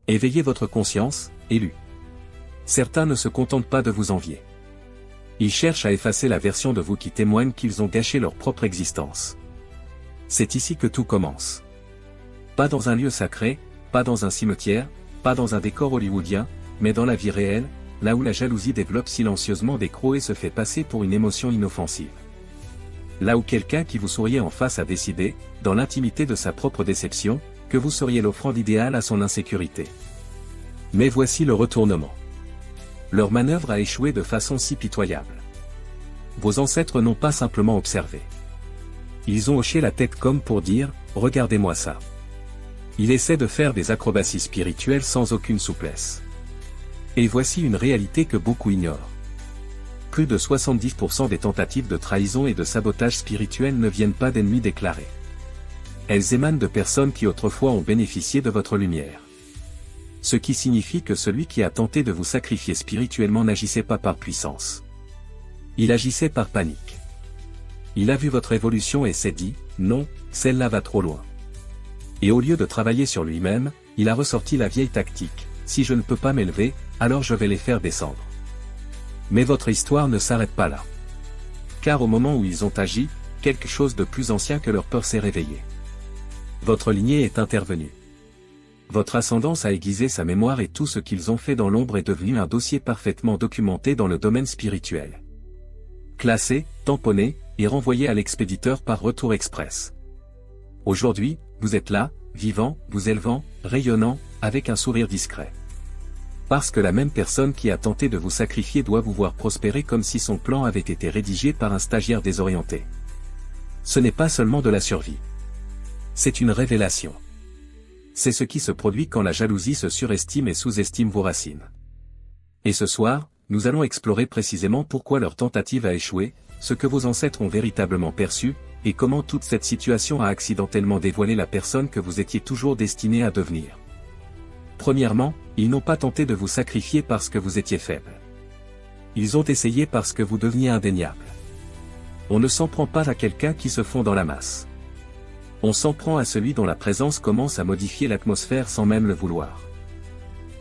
Éveillez votre conscience, élus. Certains ne se contentent pas de vous envier. Ils cherchent à effacer la version de vous qui témoigne qu'ils ont gâché leur propre existence. C'est ici que tout commence. Pas dans un lieu sacré, pas dans un cimetière, pas dans un décor hollywoodien, mais dans la vie réelle, là où la jalousie développe silencieusement des crocs et se fait passer pour une émotion inoffensive. Là où quelqu'un qui vous souriait en face a décidé, dans l'intimité de sa propre déception, que vous seriez l'offrande idéale à son insécurité. Mais voici le retournement. Leur manœuvre a échoué de façon si pitoyable. Vos ancêtres n'ont pas simplement observé. Ils ont hoché la tête comme pour dire « Regardez-moi ça ». Il essaie de faire des acrobaties spirituelles sans aucune souplesse. Et voici une réalité que beaucoup ignorent. Plus de 70% des tentatives de trahison et de sabotage spirituel ne viennent pas d'ennemis déclarés. Elles émanent de personnes qui autrefois ont bénéficié de votre lumière. Ce qui signifie que celui qui a tenté de vous sacrifier spirituellement n'agissait pas par puissance. Il agissait par panique. Il a vu votre évolution et s'est dit « Non, celle-là va trop loin ». Et au lieu de travailler sur lui-même, il a ressorti la vieille tactique « Si je ne peux pas m'élever, alors je vais les faire descendre ». Mais votre histoire ne s'arrête pas là. Car au moment où ils ont agi, quelque chose de plus ancien que leur peur s'est réveillé. Votre lignée est intervenue. Votre ascendance a aiguisé sa mémoire et tout ce qu'ils ont fait dans l'ombre est devenu un dossier parfaitement documenté dans le domaine spirituel. Classé, tamponné, et renvoyé à l'expéditeur par retour express. Aujourd'hui, vous êtes là, vivant, vous élevant, rayonnant, avec un sourire discret. Parce que la même personne qui a tenté de vous sacrifier doit vous voir prospérer comme si son plan avait été rédigé par un stagiaire désorienté. Ce n'est pas seulement de la survie. C'est une révélation. C'est ce qui se produit quand la jalousie se surestime et sous-estime vos racines. Et ce soir, nous allons explorer précisément pourquoi leur tentative a échoué, ce que vos ancêtres ont véritablement perçu, et comment toute cette situation a accidentellement dévoilé la personne que vous étiez toujours destiné à devenir. Premièrement, ils n'ont pas tenté de vous sacrifier parce que vous étiez faible. Ils ont essayé parce que vous deveniez indéniable. On ne s'en prend pas à quelqu'un qui se fond dans la masse. On s'en prend à celui dont la présence commence à modifier l'atmosphère sans même le vouloir.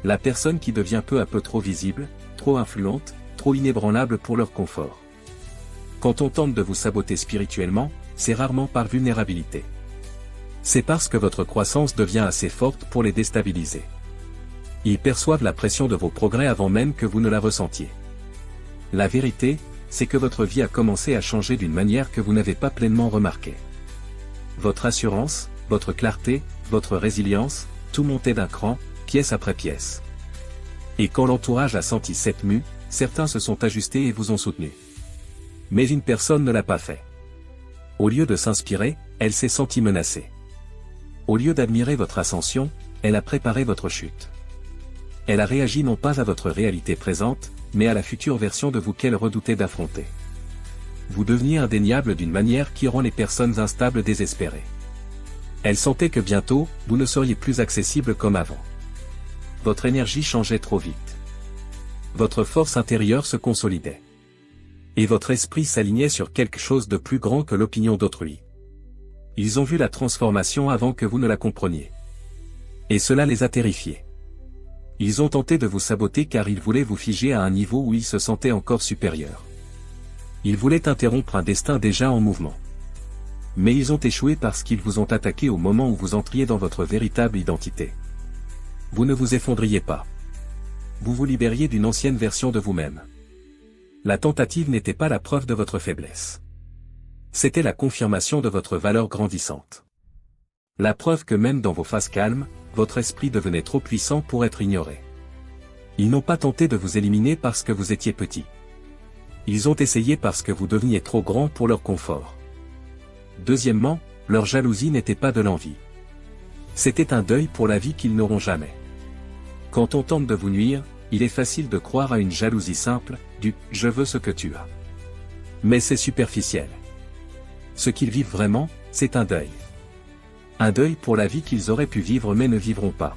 La personne qui devient peu à peu trop visible, trop influente, trop inébranlable pour leur confort. Quand on tente de vous saboter spirituellement, c'est rarement par vulnérabilité. C'est parce que votre croissance devient assez forte pour les déstabiliser. Ils perçoivent la pression de vos progrès avant même que vous ne la ressentiez. La vérité, c'est que votre vie a commencé à changer d'une manière que vous n'avez pas pleinement remarquée. Votre assurance, votre clarté, votre résilience, tout montait d'un cran, pièce après pièce. Et quand l'entourage a senti cette mue, certains se sont ajustés et vous ont soutenu. Mais une personne ne l'a pas fait. Au lieu de s'inspirer, elle s'est sentie menacée. Au lieu d'admirer votre ascension, elle a préparé votre chute. Elle a réagi non pas à votre réalité présente, mais à la future version de vous qu'elle redoutait d'affronter. Vous deveniez indéniable d'une manière qui rend les personnes instables désespérées. Elles sentaient que bientôt, vous ne seriez plus accessible comme avant. Votre énergie changeait trop vite. Votre force intérieure se consolidait. Et votre esprit s'alignait sur quelque chose de plus grand que l'opinion d'autrui. Ils ont vu la transformation avant que vous ne la compreniez. Et cela les a terrifiés. Ils ont tenté de vous saboter car ils voulaient vous figer à un niveau où ils se sentaient encore supérieurs. Ils voulaient interrompre un destin déjà en mouvement. Mais ils ont échoué parce qu'ils vous ont attaqué au moment où vous entriez dans votre véritable identité. Vous ne vous effondriez pas. Vous vous libériez d'une ancienne version de vous-même. La tentative n'était pas la preuve de votre faiblesse. C'était la confirmation de votre valeur grandissante. La preuve que même dans vos phases calmes, votre esprit devenait trop puissant pour être ignoré. Ils n'ont pas tenté de vous éliminer parce que vous étiez petit. Ils ont essayé parce que vous deveniez trop grand pour leur confort. Deuxièmement, leur jalousie n'était pas de l'envie. C'était un deuil pour la vie qu'ils n'auront jamais. Quand on tente de vous nuire, il est facile de croire à une jalousie simple, du « je veux ce que tu as ». Mais c'est superficiel. Ce qu'ils vivent vraiment, c'est un deuil. Un deuil pour la vie qu'ils auraient pu vivre mais ne vivront pas.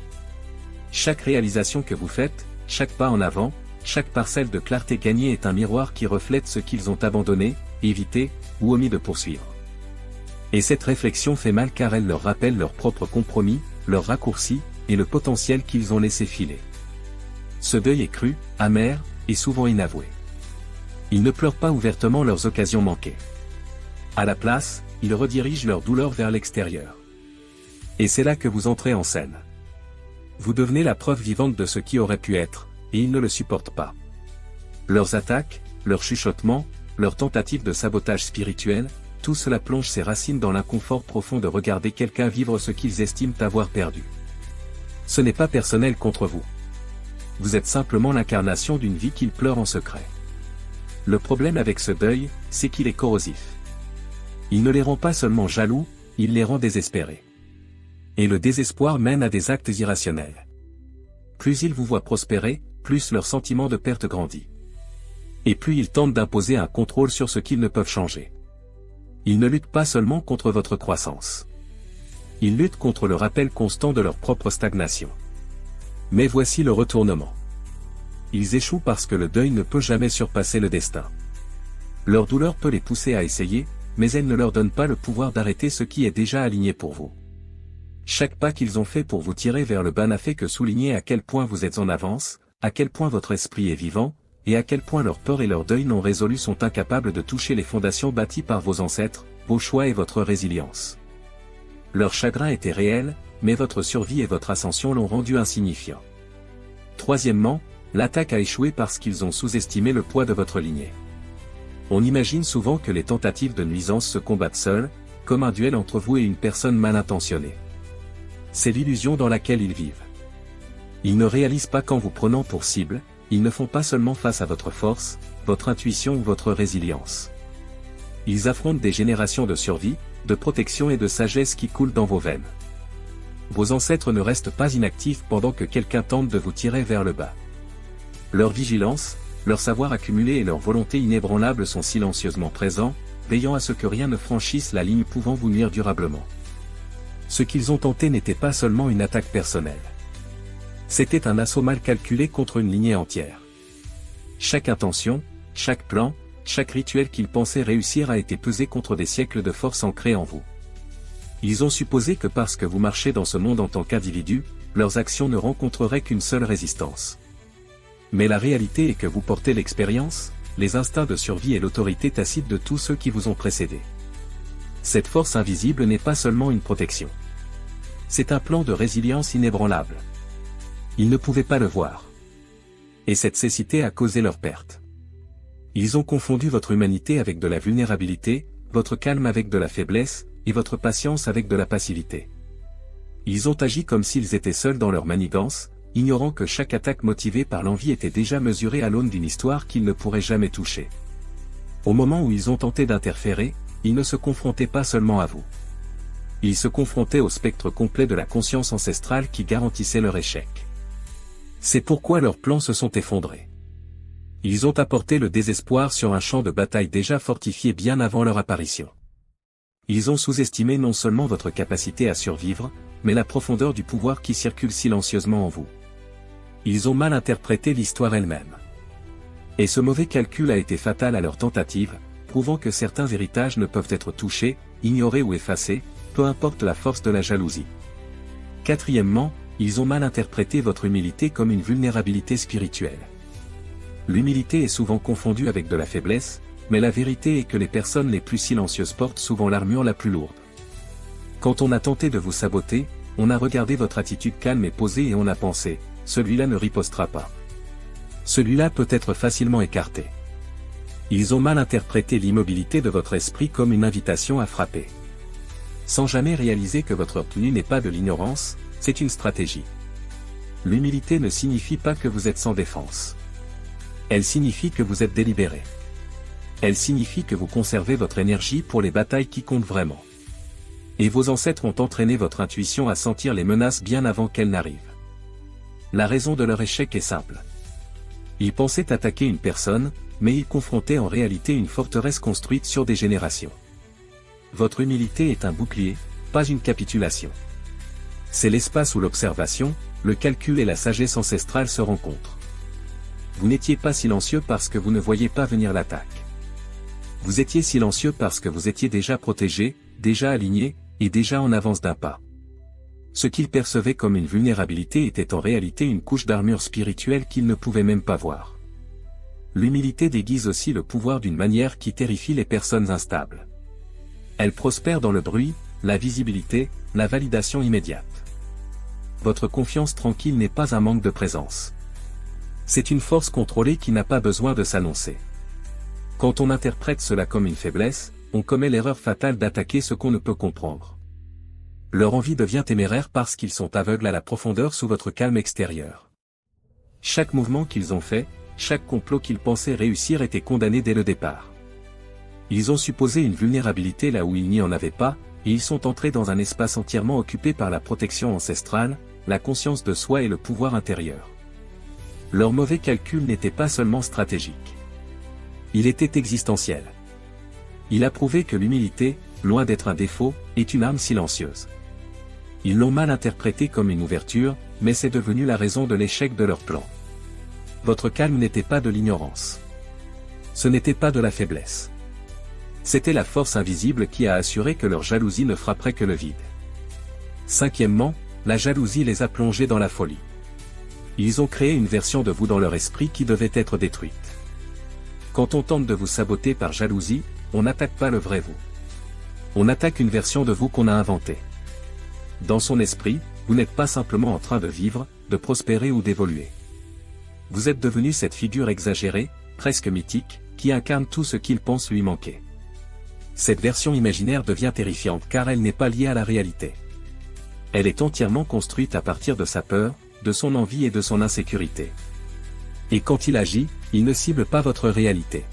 Chaque réalisation que vous faites, chaque pas en avant, chaque parcelle de clarté gagnée est un miroir qui reflète ce qu'ils ont abandonné, évité, ou omis de poursuivre. Et cette réflexion fait mal car elle leur rappelle leurs propres compromis, leurs raccourcis, et le potentiel qu'ils ont laissé filer. Ce deuil est cru, amer, et souvent inavoué. Ils ne pleurent pas ouvertement leurs occasions manquées. À la place, ils redirigent leur douleur vers l'extérieur. Et c'est là que vous entrez en scène. Vous devenez la preuve vivante de ce qui aurait pu être, et ils ne le supportent pas. Leurs attaques, leurs chuchotements, leurs tentatives de sabotage spirituel, tout cela plonge ses racines dans l'inconfort profond de regarder quelqu'un vivre ce qu'ils estiment avoir perdu. Ce n'est pas personnel contre vous. Vous êtes simplement l'incarnation d'une vie qu'ils pleurent en secret. Le problème avec ce deuil, c'est qu'il est corrosif. Il ne les rend pas seulement jaloux, il les rend désespérés. Et le désespoir mène à des actes irrationnels. Plus ils vous voient prospérer, plus leur sentiment de perte grandit. Et plus ils tentent d'imposer un contrôle sur ce qu'ils ne peuvent changer. Ils ne luttent pas seulement contre votre croissance. Ils luttent contre le rappel constant de leur propre stagnation. Mais voici le retournement. Ils échouent parce que le deuil ne peut jamais surpasser le destin. Leur douleur peut les pousser à essayer, mais elle ne leur donne pas le pouvoir d'arrêter ce qui est déjà aligné pour vous. Chaque pas qu'ils ont fait pour vous tirer vers le bas n'a fait que souligner à quel point vous êtes en avance, à quel point votre esprit est vivant, et à quel point leur peur et leur deuil non résolu sont incapables de toucher les fondations bâties par vos ancêtres, vos choix et votre résilience. Leur chagrin était réel, mais votre survie et votre ascension l'ont rendu insignifiant. Troisièmement, l'attaque a échoué parce qu'ils ont sous-estimé le poids de votre lignée. On imagine souvent que les tentatives de nuisance se combattent seules, comme un duel entre vous et une personne mal intentionnée. C'est l'illusion dans laquelle ils vivent. Ils ne réalisent pas qu'en vous prenant pour cible, ils ne font pas seulement face à votre force, votre intuition ou votre résilience. Ils affrontent des générations de survie, de protection et de sagesse qui coulent dans vos veines. Vos ancêtres ne restent pas inactifs pendant que quelqu'un tente de vous tirer vers le bas. Leur vigilance, leur savoir accumulé et leur volonté inébranlable sont silencieusement présents, veillant à ce que rien ne franchisse la ligne pouvant vous nuire durablement. Ce qu'ils ont tenté n'était pas seulement une attaque personnelle. C'était un assaut mal calculé contre une lignée entière. Chaque intention, chaque plan, chaque rituel qu'ils pensaient réussir a été pesé contre des siècles de force ancrée en vous. Ils ont supposé que parce que vous marchez dans ce monde en tant qu'individu, leurs actions ne rencontreraient qu'une seule résistance. Mais la réalité est que vous portez l'expérience, les instincts de survie et l'autorité tacite de tous ceux qui vous ont précédé. Cette force invisible n'est pas seulement une protection. C'est un plan de résilience inébranlable. Ils ne pouvaient pas le voir. Et cette cécité a causé leur perte. Ils ont confondu votre humanité avec de la vulnérabilité, votre calme avec de la faiblesse, et votre patience avec de la passivité. Ils ont agi comme s'ils étaient seuls dans leur manigance, ignorant que chaque attaque motivée par l'envie était déjà mesurée à l'aune d'une histoire qu'ils ne pourraient jamais toucher. Au moment où ils ont tenté d'interférer, ils ne se confrontaient pas seulement à vous. Ils se confrontaient au spectre complet de la conscience ancestrale qui garantissait leur échec. C'est pourquoi leurs plans se sont effondrés. Ils ont apporté le désespoir sur un champ de bataille déjà fortifié bien avant leur apparition. Ils ont sous-estimé non seulement votre capacité à survivre, mais la profondeur du pouvoir qui circule silencieusement en vous. Ils ont mal interprété l'histoire elle-même. Et ce mauvais calcul a été fatal à leur tentative, prouvant que certains héritages ne peuvent être touchés, ignorés ou effacés, peu importe la force de la jalousie. Quatrièmement, ils ont mal interprété votre humilité comme une vulnérabilité spirituelle. L'humilité est souvent confondue avec de la faiblesse, mais la vérité est que les personnes les plus silencieuses portent souvent l'armure la plus lourde. Quand on a tenté de vous saboter, on a regardé votre attitude calme et posée et on a pensé, celui-là ne ripostera pas. Celui-là peut être facilement écarté. Ils ont mal interprété l'immobilité de votre esprit comme une invitation à frapper. Sans jamais réaliser que votre tenue n'est pas de l'ignorance, c'est une stratégie. L'humilité ne signifie pas que vous êtes sans défense. Elle signifie que vous êtes délibéré. Elle signifie que vous conservez votre énergie pour les batailles qui comptent vraiment. Et vos ancêtres ont entraîné votre intuition à sentir les menaces bien avant qu'elles n'arrivent. La raison de leur échec est simple. Ils pensaient attaquer une personne, mais ils confrontaient en réalité une forteresse construite sur des générations. Votre humilité est un bouclier, pas une capitulation. C'est l'espace où l'observation, le calcul et la sagesse ancestrale se rencontrent. Vous n'étiez pas silencieux parce que vous ne voyiez pas venir l'attaque. Vous étiez silencieux parce que vous étiez déjà protégé, déjà aligné, et déjà en avance d'un pas. Ce qu'ils percevaient comme une vulnérabilité était en réalité une couche d'armure spirituelle qu'ils ne pouvaient même pas voir. L'humilité déguise aussi le pouvoir d'une manière qui terrifie les personnes instables. Elle prospère dans le bruit, la visibilité, la validation immédiate. Votre confiance tranquille n'est pas un manque de présence. C'est une force contrôlée qui n'a pas besoin de s'annoncer. Quand on interprète cela comme une faiblesse, on commet l'erreur fatale d'attaquer ce qu'on ne peut comprendre. Leur envie devient téméraire parce qu'ils sont aveugles à la profondeur sous votre calme extérieur. Chaque mouvement qu'ils ont fait, chaque complot qu'ils pensaient réussir était condamné dès le départ. Ils ont supposé une vulnérabilité là où il n'y en avait pas, et ils sont entrés dans un espace entièrement occupé par la protection ancestrale, la conscience de soi et le pouvoir intérieur. Leur mauvais calcul n'était pas seulement stratégique. Il était existentiel. Il a prouvé que l'humilité, loin d'être un défaut, est une arme silencieuse. Ils l'ont mal interprété comme une ouverture, mais c'est devenu la raison de l'échec de leur plan. Votre calme n'était pas de l'ignorance. Ce n'était pas de la faiblesse. C'était la force invisible qui a assuré que leur jalousie ne frapperait que le vide. Cinquièmement, la jalousie les a plongés dans la folie. Ils ont créé une version de vous dans leur esprit qui devait être détruite. Quand on tente de vous saboter par jalousie, on n'attaque pas le vrai vous. On attaque une version de vous qu'on a inventée. Dans son esprit, vous n'êtes pas simplement en train de vivre, de prospérer ou d'évoluer. Vous êtes devenu cette figure exagérée, presque mythique, qui incarne tout ce qu'il pense lui manquer. Cette version imaginaire devient terrifiante car elle n'est pas liée à la réalité. Elle est entièrement construite à partir de sa peur, de son envie et de son insécurité. Et quand il agit, il ne cible pas votre réalité.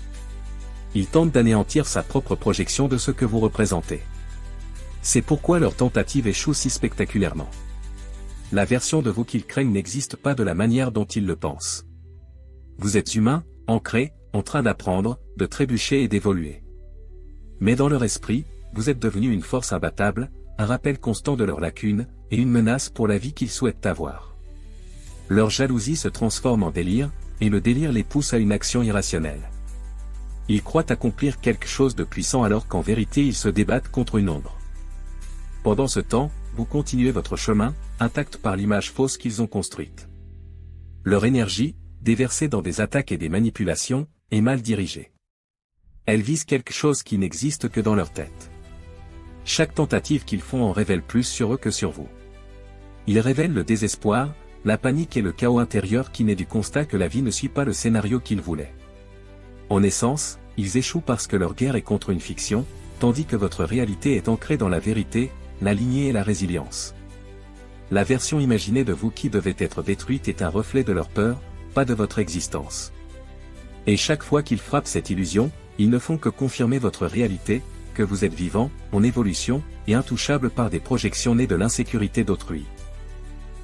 Il tente d'anéantir sa propre projection de ce que vous représentez. C'est pourquoi leur tentative échoue si spectaculairement. La version de vous qu'ils craignent n'existe pas de la manière dont ils le pensent. Vous êtes humain, ancré, en train d'apprendre, de trébucher et d'évoluer. Mais dans leur esprit, vous êtes devenu une force imbattable, un rappel constant de leurs lacunes, et une menace pour la vie qu'ils souhaitent avoir. Leur jalousie se transforme en délire, et le délire les pousse à une action irrationnelle. Ils croient accomplir quelque chose de puissant alors qu'en vérité ils se débattent contre une ombre. Pendant ce temps, vous continuez votre chemin, intact par l'image fausse qu'ils ont construite. Leur énergie, déversée dans des attaques et des manipulations, est mal dirigée. Elle vise quelque chose qui n'existe que dans leur tête. Chaque tentative qu'ils font en révèle plus sur eux que sur vous. Ils révèlent le désespoir, la panique et le chaos intérieur qui naît du constat que la vie ne suit pas le scénario qu'ils voulaient. En essence, ils échouent parce que leur guerre est contre une fiction, tandis que votre réalité est ancrée dans la vérité, la lignée et la résilience. La version imaginée de vous qui devait être détruite est un reflet de leur peur, pas de votre existence. Et chaque fois qu'ils frappent cette illusion, ils ne font que confirmer votre réalité, que vous êtes vivant, en évolution, et intouchable par des projections nées de l'insécurité d'autrui.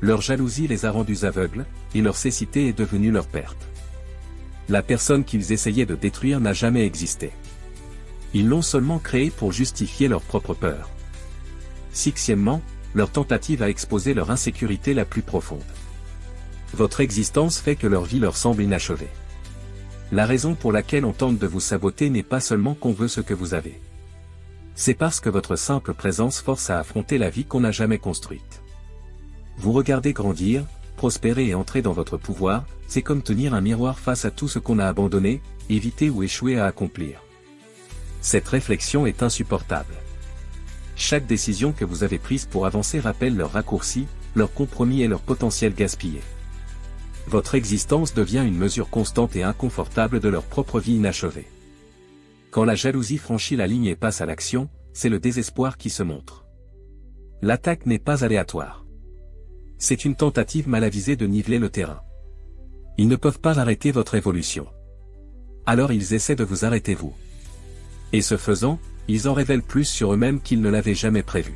Leur jalousie les a rendus aveugles, et leur cécité est devenue leur perte. La personne qu'ils essayaient de détruire n'a jamais existé. Ils l'ont seulement créée pour justifier leur propre peur. Sixièmement, leur tentative a exposé leur insécurité la plus profonde. Votre existence fait que leur vie leur semble inachevée. La raison pour laquelle on tente de vous saboter n'est pas seulement qu'on veut ce que vous avez. C'est parce que votre simple présence force à affronter la vie qu'on n'a jamais construite. Vous regardez grandir, prospérer et entrer dans votre pouvoir, c'est comme tenir un miroir face à tout ce qu'on a abandonné, évité ou échoué à accomplir. Cette réflexion est insupportable. Chaque décision que vous avez prise pour avancer rappelle leurs raccourcis, leurs compromis et leur potentiel gaspillé. Votre existence devient une mesure constante et inconfortable de leur propre vie inachevée. Quand la jalousie franchit la ligne et passe à l'action, c'est le désespoir qui se montre. L'attaque n'est pas aléatoire. C'est une tentative mal avisée de niveler le terrain. Ils ne peuvent pas arrêter votre évolution. Alors ils essaient de vous arrêter vous. Et ce faisant, ils en révèlent plus sur eux-mêmes qu'ils ne l'avaient jamais prévu.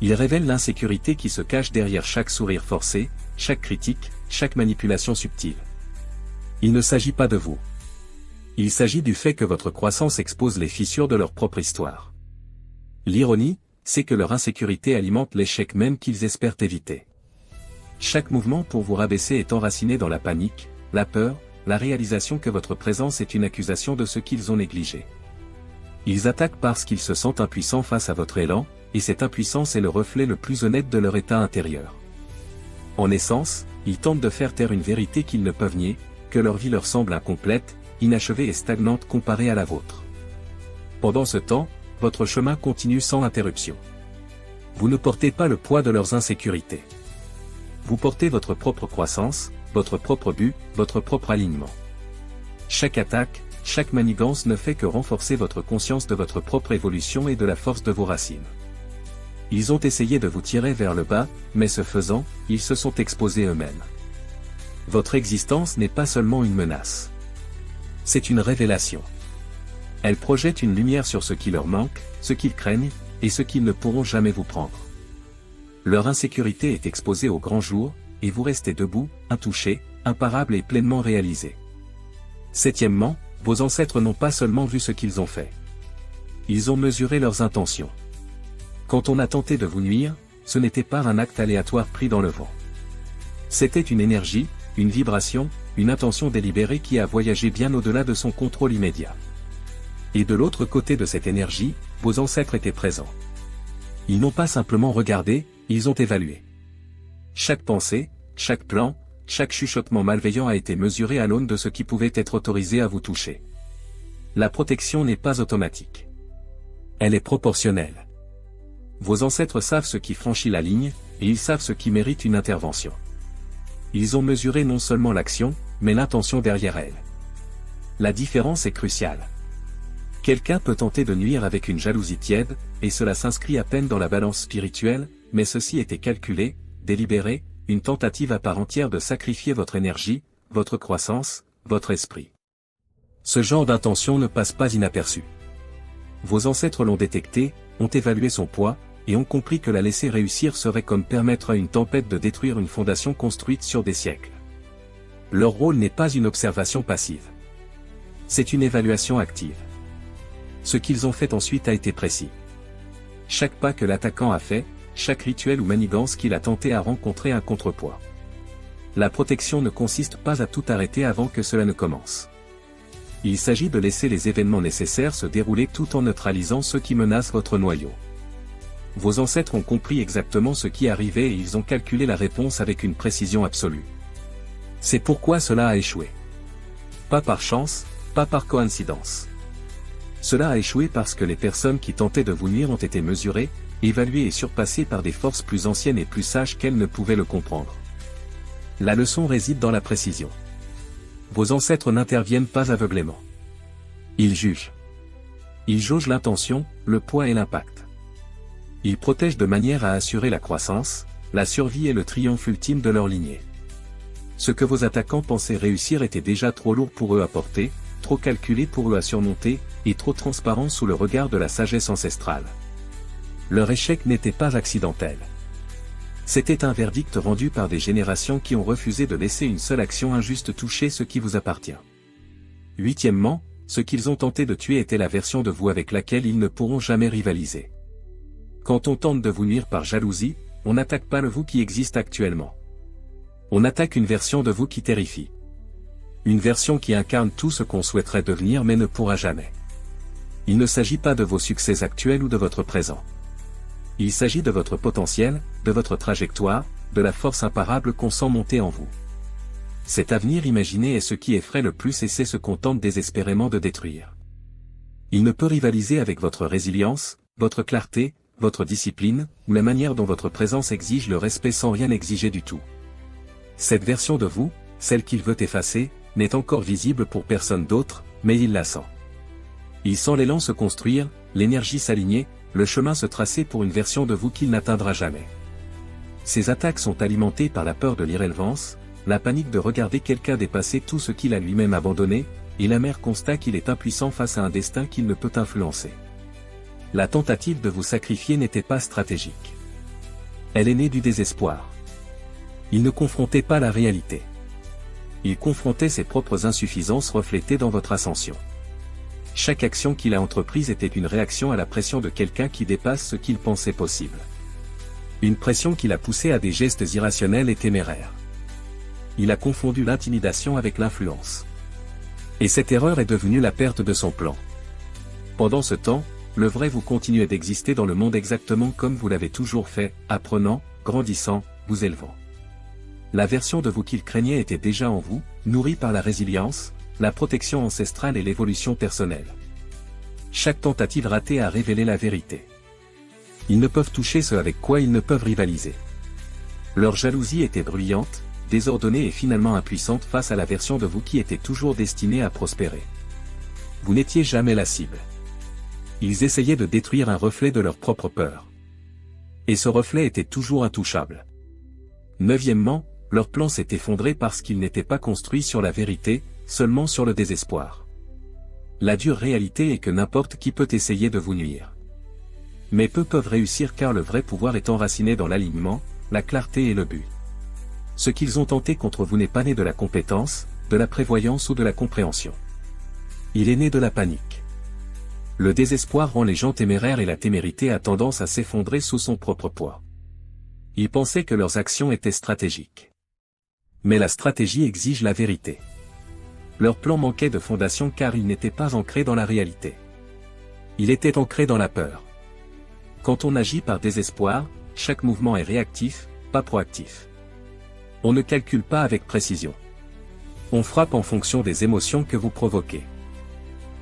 Ils révèlent l'insécurité qui se cache derrière chaque sourire forcé, chaque critique, chaque manipulation subtile. Il ne s'agit pas de vous. Il s'agit du fait que votre croissance expose les fissures de leur propre histoire. L'ironie, c'est que leur insécurité alimente l'échec même qu'ils espèrent éviter. Chaque mouvement pour vous rabaisser est enraciné dans la panique, la peur, la réalisation que votre présence est une accusation de ce qu'ils ont négligé. Ils attaquent parce qu'ils se sentent impuissants face à votre élan, et cette impuissance est le reflet le plus honnête de leur état intérieur. En essence, ils tentent de faire taire une vérité qu'ils ne peuvent nier, que leur vie leur semble incomplète, inachevée et stagnante comparée à la vôtre. Pendant ce temps, votre chemin continue sans interruption. Vous ne portez pas le poids de leurs insécurités. Vous portez votre propre croissance, votre propre but, votre propre alignement. Chaque attaque, chaque manigance ne fait que renforcer votre conscience de votre propre évolution et de la force de vos racines. Ils ont essayé de vous tirer vers le bas, mais ce faisant, ils se sont exposés eux-mêmes. Votre existence n'est pas seulement une menace. C'est une révélation. Elle projette une lumière sur ce qui leur manque, ce qu'ils craignent, et ce qu'ils ne pourront jamais vous prendre. Leur insécurité est exposée au grand jour, et vous restez debout, intouché, imparable et pleinement réalisé. Septièmement, vos ancêtres n'ont pas seulement vu ce qu'ils ont fait. Ils ont mesuré leurs intentions. Quand on a tenté de vous nuire, ce n'était pas un acte aléatoire pris dans le vent. C'était une énergie, une vibration, une intention délibérée qui a voyagé bien au-delà de son contrôle immédiat. Et de l'autre côté de cette énergie, vos ancêtres étaient présents. Ils n'ont pas simplement regardé, ils ont évalué. Chaque pensée, chaque plan, chaque chuchotement malveillant a été mesuré à l'aune de ce qui pouvait être autorisé à vous toucher. La protection n'est pas automatique. Elle est proportionnelle. Vos ancêtres savent ce qui franchit la ligne, et ils savent ce qui mérite une intervention. Ils ont mesuré non seulement l'action, mais l'intention derrière elle. La différence est cruciale. Quelqu'un peut tenter de nuire avec une jalousie tiède, et cela s'inscrit à peine dans la balance spirituelle, mais ceci était calculé, délibéré, une tentative à part entière de sacrifier votre énergie, votre croissance, votre esprit. Ce genre d'intention ne passe pas inaperçu. Vos ancêtres l'ont détecté, ont évalué son poids, et ont compris que la laisser réussir serait comme permettre à une tempête de détruire une fondation construite sur des siècles. Leur rôle n'est pas une observation passive. C'est une évaluation active. Ce qu'ils ont fait ensuite a été précis. Chaque pas que l'attaquant a fait, chaque rituel ou manigance qu'il a tenté a rencontré un contrepoids. La protection ne consiste pas à tout arrêter avant que cela ne commence. Il s'agit de laisser les événements nécessaires se dérouler tout en neutralisant ceux qui menacent votre noyau. Vos ancêtres ont compris exactement ce qui arrivait et ils ont calculé la réponse avec une précision absolue. C'est pourquoi cela a échoué. Pas par chance, pas par coïncidence. Cela a échoué parce que les personnes qui tentaient de vous nuire ont été mesurées, évaluées et surpassées par des forces plus anciennes et plus sages qu'elles ne pouvaient le comprendre. La leçon réside dans la précision. Vos ancêtres n'interviennent pas aveuglément. Ils jugent. Ils jaugent l'intention, le poids et l'impact. Ils protègent de manière à assurer la croissance, la survie et le triomphe ultime de leur lignée. Ce que vos attaquants pensaient réussir était déjà trop lourd pour eux à porter, trop calculé pour eux à surmonter, et trop transparent sous le regard de la sagesse ancestrale. Leur échec n'était pas accidentel. C'était un verdict rendu par des générations qui ont refusé de laisser une seule action injuste toucher ce qui vous appartient. Huitièmement, ce qu'ils ont tenté de tuer était la version de vous avec laquelle ils ne pourront jamais rivaliser. Quand on tente de vous nuire par jalousie, on n'attaque pas le vous qui existe actuellement. On attaque une version de vous qui terrifie. Une version qui incarne tout ce qu'on souhaiterait devenir mais ne pourra jamais. Il ne s'agit pas de vos succès actuels ou de votre présent. Il s'agit de votre potentiel, de votre trajectoire, de la force imparable qu'on sent monter en vous. Cet avenir imaginé est ce qui effraie le plus et c'est ce qu'on tente désespérément de détruire. Il ne peut rivaliser avec votre résilience, votre clarté, votre discipline, ou la manière dont votre présence exige le respect sans rien exiger du tout. Cette version de vous, celle qu'il veut effacer, n'est encore visible pour personne d'autre, mais il la sent. Il sent l'élan se construire, l'énergie s'aligner, le chemin se tracer pour une version de vous qu'il n'atteindra jamais. Ces attaques sont alimentées par la peur de l'irrélevance, la panique de regarder quelqu'un dépasser tout ce qu'il a lui-même abandonné, et l'amer constat qu'il est impuissant face à un destin qu'il ne peut influencer. La tentative de vous sacrifier n'était pas stratégique. Elle est née du désespoir. Il ne confrontait pas la réalité. Il confrontait ses propres insuffisances reflétées dans votre ascension. Chaque action qu'il a entreprise était une réaction à la pression de quelqu'un qui dépasse ce qu'il pensait possible. Une pression qui l'a poussé à des gestes irrationnels et téméraires. Il a confondu l'intimidation avec l'influence. Et cette erreur est devenue la perte de son plan. Pendant ce temps, le vrai vous continuez d'exister dans le monde exactement comme vous l'avez toujours fait, apprenant, grandissant, vous élevant. La version de vous qu'il craignait était déjà en vous, nourrie par la résilience, la protection ancestrale et l'évolution personnelle. Chaque tentative ratée a révélé la vérité. Ils ne peuvent toucher ce avec quoi ils ne peuvent rivaliser. Leur jalousie était bruyante, désordonnée et finalement impuissante face à la version de vous qui était toujours destinée à prospérer. Vous n'étiez jamais la cible. Ils essayaient de détruire un reflet de leur propre peur. Et ce reflet était toujours intouchable. Neuvièmement, leur plan s'est effondré parce qu'ils n'étaient pas construits sur la vérité, seulement sur le désespoir. La dure réalité est que n'importe qui peut essayer de vous nuire. Mais peu peuvent réussir car le vrai pouvoir est enraciné dans l'alignement, la clarté et le but. Ce qu'ils ont tenté contre vous n'est pas né de la compétence, de la prévoyance ou de la compréhension. Il est né de la panique. Le désespoir rend les gens téméraires et la témérité a tendance à s'effondrer sous son propre poids. Ils pensaient que leurs actions étaient stratégiques. Mais la stratégie exige la vérité. Leur plan manquait de fondation car il n'était pas ancré dans la réalité. Il était ancré dans la peur. Quand on agit par désespoir, chaque mouvement est réactif, pas proactif. On ne calcule pas avec précision. On frappe en fonction des émotions que vous provoquez.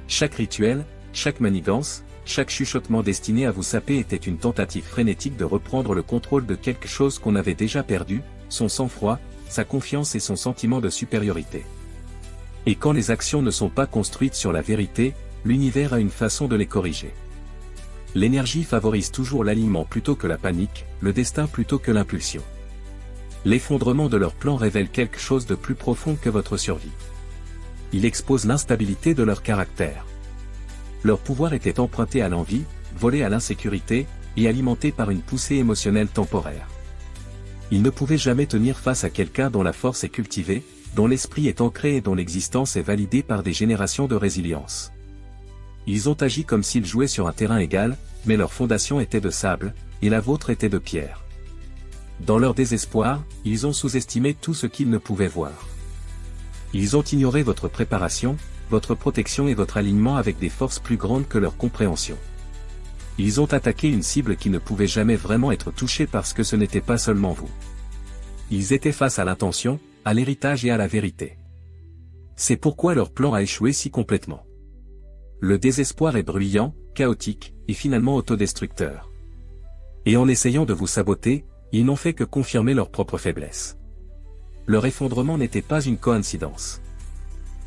Chaque rituel, chaque manigance, chaque chuchotement destiné à vous saper était une tentative frénétique de reprendre le contrôle de quelque chose qu'on avait déjà perdu, son sang-froid, sa confiance et son sentiment de supériorité. Et quand les actions ne sont pas construites sur la vérité, l'univers a une façon de les corriger. L'énergie favorise toujours l'alignement plutôt que la panique, le destin plutôt que l'impulsion. L'effondrement de leur plan révèle quelque chose de plus profond que votre survie. Il expose l'instabilité de leur caractère. Leur pouvoir était emprunté à l'envie, volé à l'insécurité, et alimenté par une poussée émotionnelle temporaire. Ils ne pouvaient jamais tenir face à quelqu'un dont la force est cultivée, dont l'esprit est ancré et dont l'existence est validée par des générations de résilience. Ils ont agi comme s'ils jouaient sur un terrain égal, mais leur fondation était de sable, et la vôtre était de pierre. Dans leur désespoir, ils ont sous-estimé tout ce qu'ils ne pouvaient voir. Ils ont ignoré votre préparation, votre protection et votre alignement avec des forces plus grandes que leur compréhension. Ils ont attaqué une cible qui ne pouvait jamais vraiment être touchée parce que ce n'était pas seulement vous. Ils étaient face à l'intention, à l'héritage et à la vérité. C'est pourquoi leur plan a échoué si complètement. Le désespoir est bruyant, chaotique, et finalement autodestructeur. Et en essayant de vous saboter, ils n'ont fait que confirmer leur propre faiblesse. Leur effondrement n'était pas une coïncidence.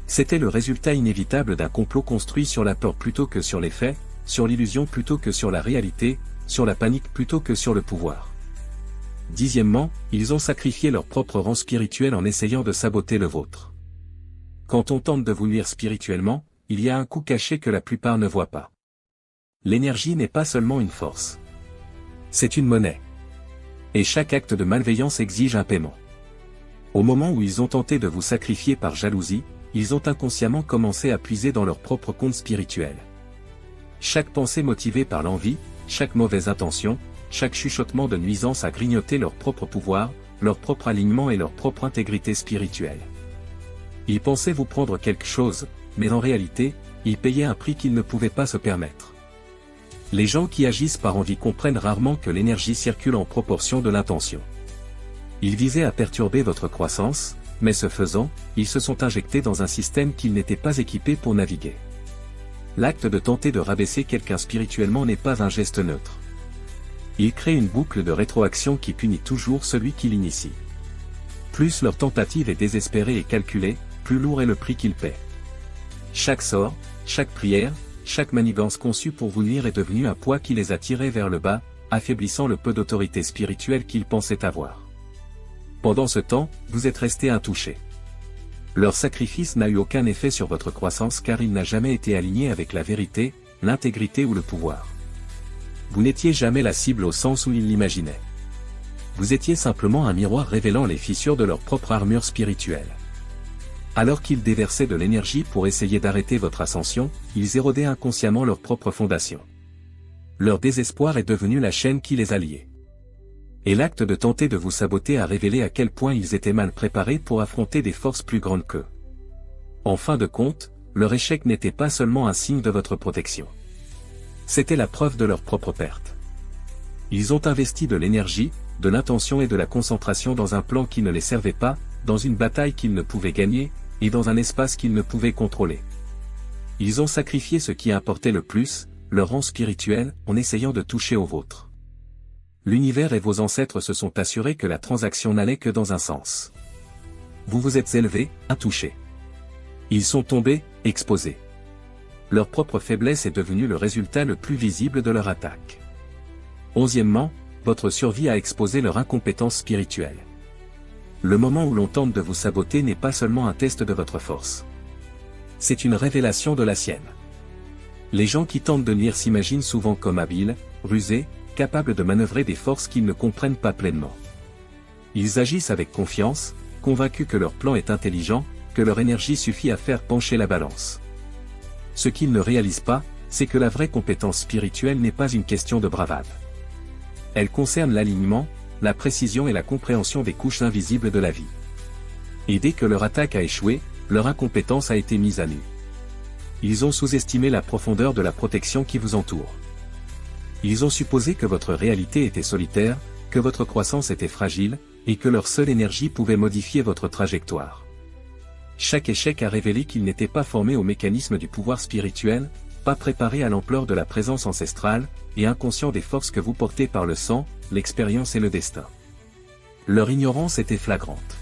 C'était le résultat inévitable d'un complot construit sur la peur plutôt que sur les faits, sur l'illusion plutôt que sur la réalité, sur la panique plutôt que sur le pouvoir. Dixièmement, ils ont sacrifié leur propre rang spirituel en essayant de saboter le vôtre. Quand on tente de vous nuire spirituellement, il y a un coût caché que la plupart ne voient pas. L'énergie n'est pas seulement une force. C'est une monnaie. Et chaque acte de malveillance exige un paiement. Au moment où ils ont tenté de vous sacrifier par jalousie, ils ont inconsciemment commencé à puiser dans leur propre compte spirituel. Chaque pensée motivée par l'envie, chaque mauvaise intention, chaque chuchotement de nuisance a grignoté leur propre pouvoir, leur propre alignement et leur propre intégrité spirituelle. Ils pensaient vous prendre quelque chose, mais en réalité, ils payaient un prix qu'ils ne pouvaient pas se permettre. Les gens qui agissent par envie comprennent rarement que l'énergie circule en proportion de l'intention. Ils visaient à perturber votre croissance, mais ce faisant, ils se sont injectés dans un système qu'ils n'étaient pas équipés pour naviguer. L'acte de tenter de rabaisser quelqu'un spirituellement n'est pas un geste neutre. Il crée une boucle de rétroaction qui punit toujours celui qui l'initie. Plus leur tentative est désespérée et calculée, plus lourd est le prix qu'ils paient. Chaque sort, chaque prière, chaque manigance conçue pour vous nuire est devenue un poids qui les a tirés vers le bas, affaiblissant le peu d'autorité spirituelle qu'ils pensaient avoir. Pendant ce temps, vous êtes resté intouché. Leur sacrifice n'a eu aucun effet sur votre croissance car il n'a jamais été aligné avec la vérité, l'intégrité ou le pouvoir. Vous n'étiez jamais la cible au sens où ils l'imaginaient. Vous étiez simplement un miroir révélant les fissures de leur propre armure spirituelle. Alors qu'ils déversaient de l'énergie pour essayer d'arrêter votre ascension, ils érodaient inconsciemment leur propre fondation. Leur désespoir est devenu la chaîne qui les a liés. Et l'acte de tenter de vous saboter a révélé à quel point ils étaient mal préparés pour affronter des forces plus grandes qu'eux. En fin de compte, leur échec n'était pas seulement un signe de votre protection. C'était la preuve de leur propre perte. Ils ont investi de l'énergie, de l'intention et de la concentration dans un plan qui ne les servait pas, dans une bataille qu'ils ne pouvaient gagner, et dans un espace qu'ils ne pouvaient contrôler. Ils ont sacrifié ce qui importait le plus, leur rang spirituel, en essayant de toucher au vôtre. L'univers et vos ancêtres se sont assurés que la transaction n'allait que dans un sens. Vous vous êtes élevés, intouchés. Ils sont tombés, exposés. Leur propre faiblesse est devenue le résultat le plus visible de leur attaque. 11e, votre survie a exposé leur incompétence spirituelle. Le moment où l'on tente de vous saboter n'est pas seulement un test de votre force. C'est une révélation de la sienne. Les gens qui tentent de nuire s'imaginent souvent comme habiles, rusés, capables de manœuvrer des forces qu'ils ne comprennent pas pleinement. Ils agissent avec confiance, convaincus que leur plan est intelligent, que leur énergie suffit à faire pencher la balance. Ce qu'ils ne réalisent pas, c'est que la vraie compétence spirituelle n'est pas une question de bravade. Elle concerne l'alignement, la précision et la compréhension des couches invisibles de la vie. Et dès que leur attaque a échoué, leur incompétence a été mise à nu. Ils ont sous-estimé la profondeur de la protection qui vous entoure. Ils ont supposé que votre réalité était solitaire, que votre croissance était fragile, et que leur seule énergie pouvait modifier votre trajectoire. Chaque échec a révélé qu'ils n'étaient pas formés au mécanisme du pouvoir spirituel, pas préparés à l'ampleur de la présence ancestrale, et inconscients des forces que vous portez par le sang, l'expérience et le destin. Leur ignorance était flagrante.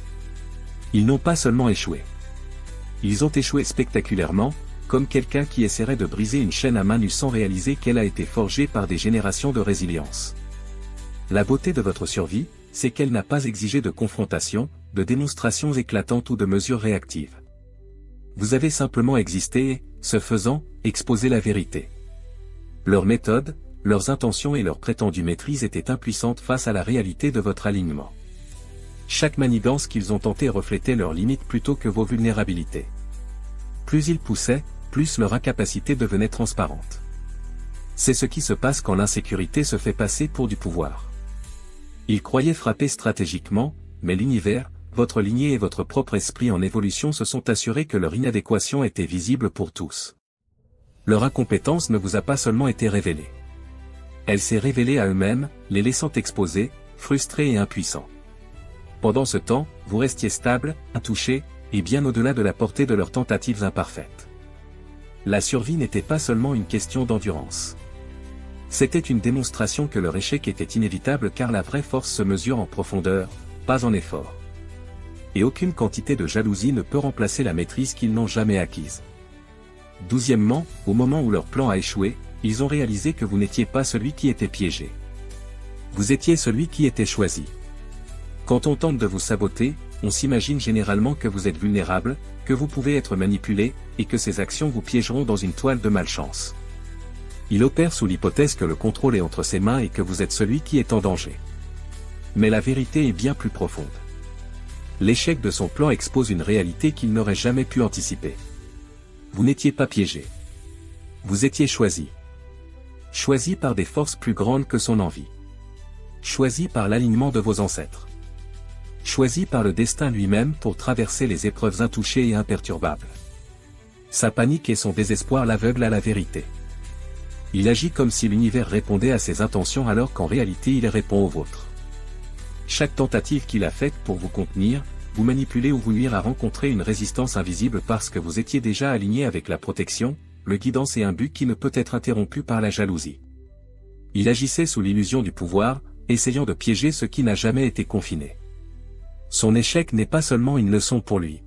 Ils n'ont pas seulement échoué. Ils ont échoué spectaculairement, comme quelqu'un qui essaierait de briser une chaîne à main nue sans réaliser qu'elle a été forgée par des générations de résilience. La beauté de votre survie, c'est qu'elle n'a pas exigé de confrontation, de démonstrations éclatantes ou de mesures réactives. Vous avez simplement existé et, ce faisant, exposé la vérité. Leurs méthodes, leurs intentions et leur prétendue maîtrise étaient impuissantes face à la réalité de votre alignement. Chaque manigance qu'ils ont tenté reflétait leurs limites plutôt que vos vulnérabilités. Plus ils poussaient, plus leur incapacité devenait transparente. C'est ce qui se passe quand l'insécurité se fait passer pour du pouvoir. Ils croyaient frapper stratégiquement, mais l'univers, votre lignée et votre propre esprit en évolution se sont assurés que leur inadéquation était visible pour tous. Leur incompétence ne vous a pas seulement été révélée. Elle s'est révélée à eux-mêmes, les laissant exposés, frustrés et impuissants. Pendant ce temps, vous restiez stable, intouchés, et bien au-delà de la portée de leurs tentatives imparfaites. La survie n'était pas seulement une question d'endurance. C'était une démonstration que leur échec était inévitable car la vraie force se mesure en profondeur, pas en effort. Et aucune quantité de jalousie ne peut remplacer la maîtrise qu'ils n'ont jamais acquise. 12e, au moment où leur plan a échoué, ils ont réalisé que vous n'étiez pas celui qui était piégé. Vous étiez celui qui était choisi. Quand on tente de vous saboter, on s'imagine généralement que vous êtes vulnérable, que vous pouvez être manipulé, et que ces actions vous piégeront dans une toile de malchance. Il opère sous l'hypothèse que le contrôle est entre ses mains et que vous êtes celui qui est en danger. Mais la vérité est bien plus profonde. L'échec de son plan expose une réalité qu'il n'aurait jamais pu anticiper. Vous n'étiez pas piégé. Vous étiez choisi. Choisi par des forces plus grandes que son envie. Choisi par l'alignement de vos ancêtres. Choisi par le destin lui-même pour traverser les épreuves intouchées et imperturbables. Sa panique et son désespoir l'aveuglent à la vérité. Il agit comme si l'univers répondait à ses intentions alors qu'en réalité il répond aux vôtres. Chaque tentative qu'il a faite pour vous contenir, vous manipuler ou vous nuire a rencontré une résistance invisible parce que vous étiez déjà aligné avec la protection, le guidance et un but qui ne peut être interrompu par la jalousie. Il agissait sous l'illusion du pouvoir, essayant de piéger ce qui n'a jamais été confiné. Son échec n'est pas seulement une leçon pour lui.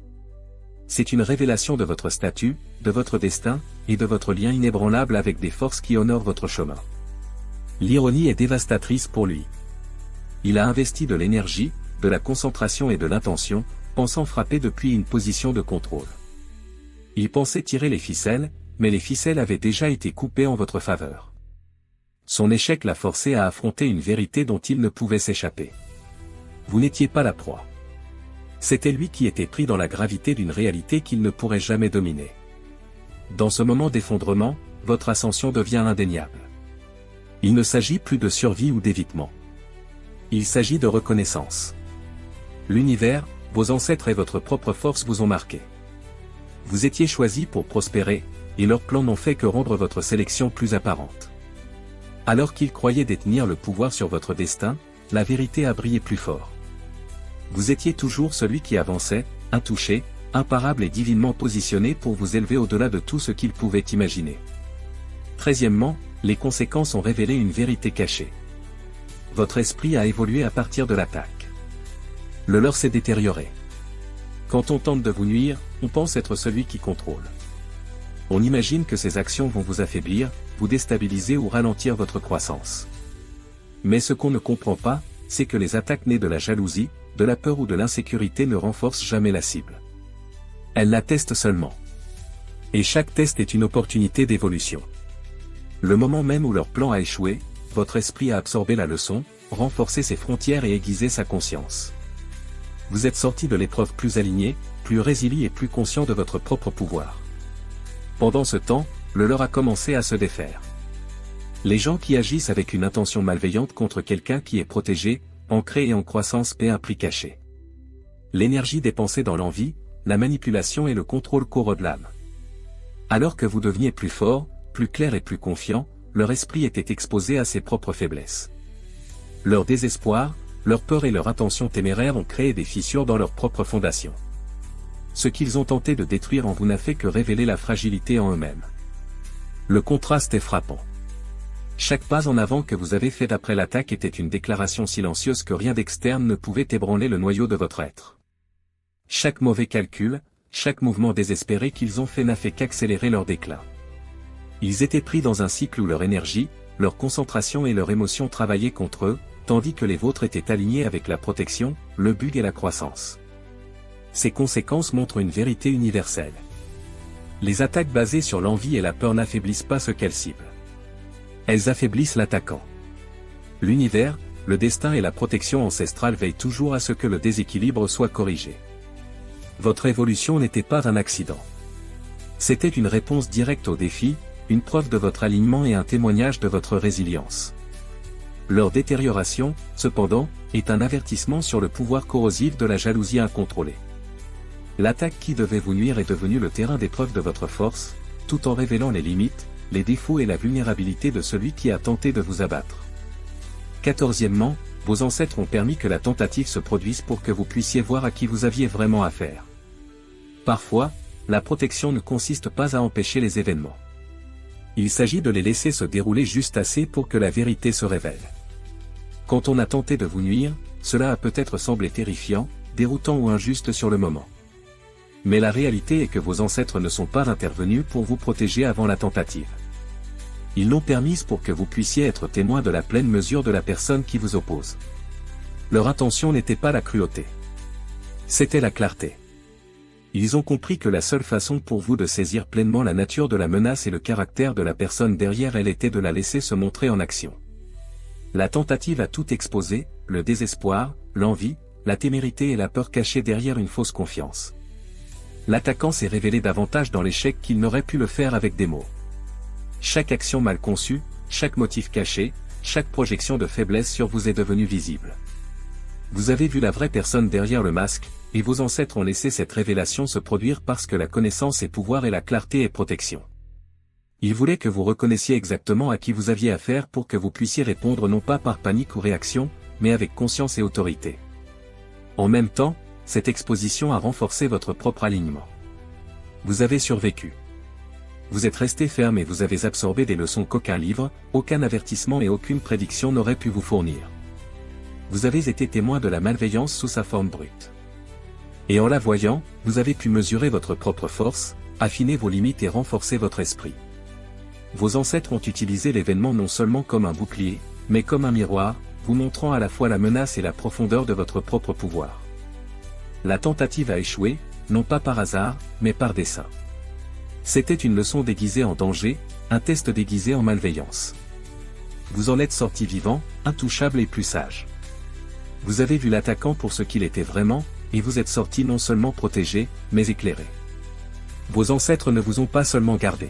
C'est une révélation de votre statut, de votre destin, et de votre lien inébranlable avec des forces qui honorent votre chemin. L'ironie est dévastatrice pour lui. Il a investi de l'énergie, de la concentration et de l'intention, pensant frapper depuis une position de contrôle. Il pensait tirer les ficelles, mais les ficelles avaient déjà été coupées en votre faveur. Son échec l'a forcé à affronter une vérité dont il ne pouvait s'échapper. Vous n'étiez pas la proie. C'était lui qui était pris dans la gravité d'une réalité qu'il ne pourrait jamais dominer. Dans ce moment d'effondrement, votre ascension devient indéniable. Il ne s'agit plus de survie ou d'évitement. Il s'agit de reconnaissance. L'univers, vos ancêtres et votre propre force vous ont marqué. Vous étiez choisi pour prospérer, et leurs plans n'ont fait que rendre votre sélection plus apparente. Alors qu'ils croyaient détenir le pouvoir sur votre destin, la vérité a brillé plus fort. Vous étiez toujours celui qui avançait, intouché, imparable et divinement positionné pour vous élever au-delà de tout ce qu'ils pouvaient imaginer. 13e, les conséquences ont révélé une vérité cachée. Votre esprit a évolué à partir de l'attaque. Le leur s'est détérioré. Quand on tente de vous nuire, on pense être celui qui contrôle. On imagine que ces actions vont vous affaiblir, vous déstabiliser ou ralentir votre croissance. Mais ce qu'on ne comprend pas, c'est que les attaques nées de la jalousie, de la peur ou de l'insécurité ne renforcent jamais la cible. Elles la testent seulement. Et chaque test est une opportunité d'évolution. Le moment même où leur plan a échoué, votre esprit a absorbé la leçon, renforcé ses frontières et aiguisé sa conscience. Vous êtes sorti de l'épreuve plus aligné, plus résilient et plus conscient de votre propre pouvoir. Pendant ce temps, le leur a commencé à se défaire. Les gens qui agissent avec une intention malveillante contre quelqu'un qui est protégé, ancré et en croissance paient un prix caché. L'énergie dépensée dans l'envie, la manipulation et le contrôle corrodent l'âme. Alors que vous deveniez plus fort, plus clair et plus confiant, leur esprit était exposé à ses propres faiblesses. Leur désespoir, leur peur et leur intention téméraire ont créé des fissures dans leur propre fondation. Ce qu'ils ont tenté de détruire en vous n'a fait que révéler la fragilité en eux-mêmes. Le contraste est frappant. Chaque pas en avant que vous avez fait après l'attaque était une déclaration silencieuse que rien d'externe ne pouvait ébranler le noyau de votre être. Chaque mauvais calcul, chaque mouvement désespéré qu'ils ont fait n'a fait qu'accélérer leur déclin. Ils étaient pris dans un cycle où leur énergie, leur concentration et leur émotion travaillaient contre eux, tandis que les vôtres étaient alignés avec la protection, le but et la croissance. Ces conséquences montrent une vérité universelle. Les attaques basées sur l'envie et la peur n'affaiblissent pas ce qu'elles ciblent. Elles affaiblissent l'attaquant. L'univers, le destin et la protection ancestrale veillent toujours à ce que le déséquilibre soit corrigé. Votre évolution n'était pas un accident. C'était une réponse directe au défi, une preuve de votre alignement et un témoignage de votre résilience. Leur détérioration, cependant, est un avertissement sur le pouvoir corrosif de la jalousie incontrôlée. L'attaque qui devait vous nuire est devenue le terrain d'épreuve de votre force, tout en révélant les limites, les défauts et la vulnérabilité de celui qui a tenté de vous abattre. 14e, vos ancêtres ont permis que la tentative se produise pour que vous puissiez voir à qui vous aviez vraiment affaire. Parfois, la protection ne consiste pas à empêcher les événements. Il s'agit de les laisser se dérouler juste assez pour que la vérité se révèle. Quand on a tenté de vous nuire, cela a peut-être semblé terrifiant, déroutant ou injuste sur le moment. Mais la réalité est que vos ancêtres ne sont pas intervenus pour vous protéger avant la tentative. Ils l'ont permise pour que vous puissiez être témoin de la pleine mesure de la personne qui vous oppose. Leur intention n'était pas la cruauté. C'était la clarté. Ils ont compris que la seule façon pour vous de saisir pleinement la nature de la menace et le caractère de la personne derrière elle était de la laisser se montrer en action. La tentative a tout exposé, le désespoir, l'envie, la témérité et la peur cachée derrière une fausse confiance. L'attaquant s'est révélé davantage dans l'échec qu'il n'aurait pu le faire avec des mots. Chaque action mal conçue, chaque motif caché, chaque projection de faiblesse sur vous est devenue visible. Vous avez vu la vraie personne derrière le masque, et vos ancêtres ont laissé cette révélation se produire parce que la connaissance est pouvoir et la clarté est protection. Ils voulaient que vous reconnaissiez exactement à qui vous aviez affaire pour que vous puissiez répondre non pas par panique ou réaction, mais avec conscience et autorité. En même temps, cette exposition a renforcé votre propre alignement. Vous avez survécu. Vous êtes resté ferme et vous avez absorbé des leçons qu'aucun livre, aucun avertissement et aucune prédiction n'auraient pu vous fournir. Vous avez été témoin de la malveillance sous sa forme brute. Et en la voyant, vous avez pu mesurer votre propre force, affiner vos limites et renforcer votre esprit. Vos ancêtres ont utilisé l'événement non seulement comme un bouclier, mais comme un miroir, vous montrant à la fois la menace et la profondeur de votre propre pouvoir. La tentative a échoué, non pas par hasard, mais par dessein. C'était une leçon déguisée en danger, un test déguisé en malveillance. Vous en êtes sorti vivant, intouchable et plus sage. Vous avez vu l'attaquant pour ce qu'il était vraiment, et vous êtes sorti non seulement protégé, mais éclairé. Vos ancêtres ne vous ont pas seulement gardé.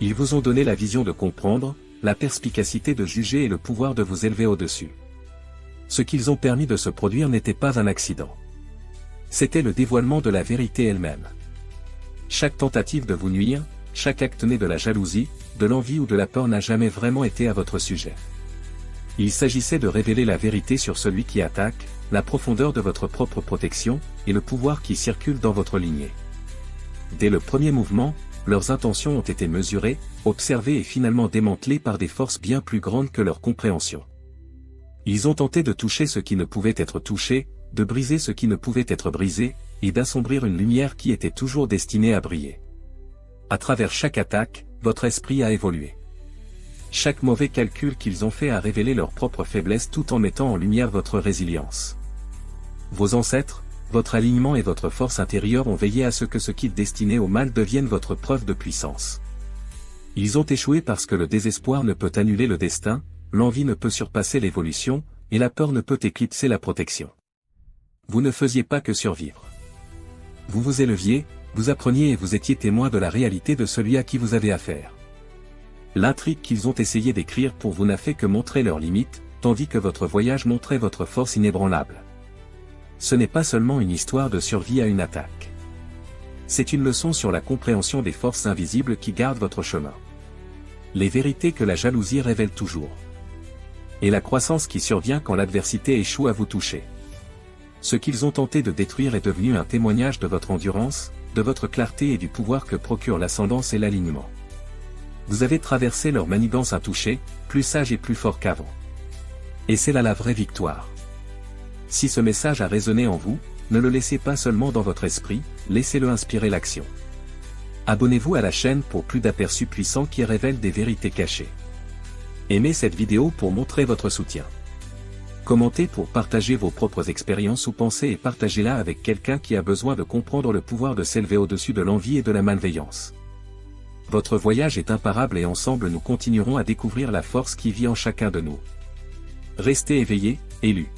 Ils vous ont donné la vision de comprendre, la perspicacité de juger et le pouvoir de vous élever au-dessus. Ce qu'ils ont permis de se produire n'était pas un accident. C'était le dévoilement de la vérité elle-même. Chaque tentative de vous nuire, chaque acte né de la jalousie, de l'envie ou de la peur n'a jamais vraiment été à votre sujet. Il s'agissait de révéler la vérité sur celui qui attaque, la profondeur de votre propre protection, et le pouvoir qui circule dans votre lignée. Dès le premier mouvement, leurs intentions ont été mesurées, observées et finalement démantelées par des forces bien plus grandes que leur compréhension. Ils ont tenté de toucher ce qui ne pouvait être touché, de briser ce qui ne pouvait être brisé, et d'assombrir une lumière qui était toujours destinée à briller. À travers chaque attaque, votre esprit a évolué. Chaque mauvais calcul qu'ils ont fait a révélé leur propre faiblesse tout en mettant en lumière votre résilience. Vos ancêtres, votre alignement et votre force intérieure ont veillé à ce que ce qui est destiné au mal devienne votre preuve de puissance. Ils ont échoué parce que le désespoir ne peut annuler le destin, l'envie ne peut surpasser l'évolution, et la peur ne peut éclipser la protection. Vous ne faisiez pas que survivre. Vous vous éleviez, vous appreniez et vous étiez témoin de la réalité de celui à qui vous avez affaire. L'intrigue qu'ils ont essayé d'écrire pour vous n'a fait que montrer leurs limites, tandis que votre voyage montrait votre force inébranlable. Ce n'est pas seulement une histoire de survie à une attaque. C'est une leçon sur la compréhension des forces invisibles qui gardent votre chemin. Les vérités que la jalousie révèle toujours. Et la croissance qui survient quand l'adversité échoue à vous toucher. Ce qu'ils ont tenté de détruire est devenu un témoignage de votre endurance, de votre clarté et du pouvoir que procure l'ascendance et l'alignement. Vous avez traversé leur manigance intouchée, plus sage et plus fort qu'avant. Et c'est là la vraie victoire. Si ce message a résonné en vous, ne le laissez pas seulement dans votre esprit, laissez-le inspirer l'action. Abonnez-vous à la chaîne pour plus d'aperçus puissants qui révèlent des vérités cachées. Aimez cette vidéo pour montrer votre soutien. Commentez pour partager vos propres expériences ou pensées et partagez-la avec quelqu'un qui a besoin de comprendre le pouvoir de s'élever au-dessus de l'envie et de la malveillance. Votre voyage est imparable et ensemble nous continuerons à découvrir la force qui vit en chacun de nous. Restez éveillés, élus.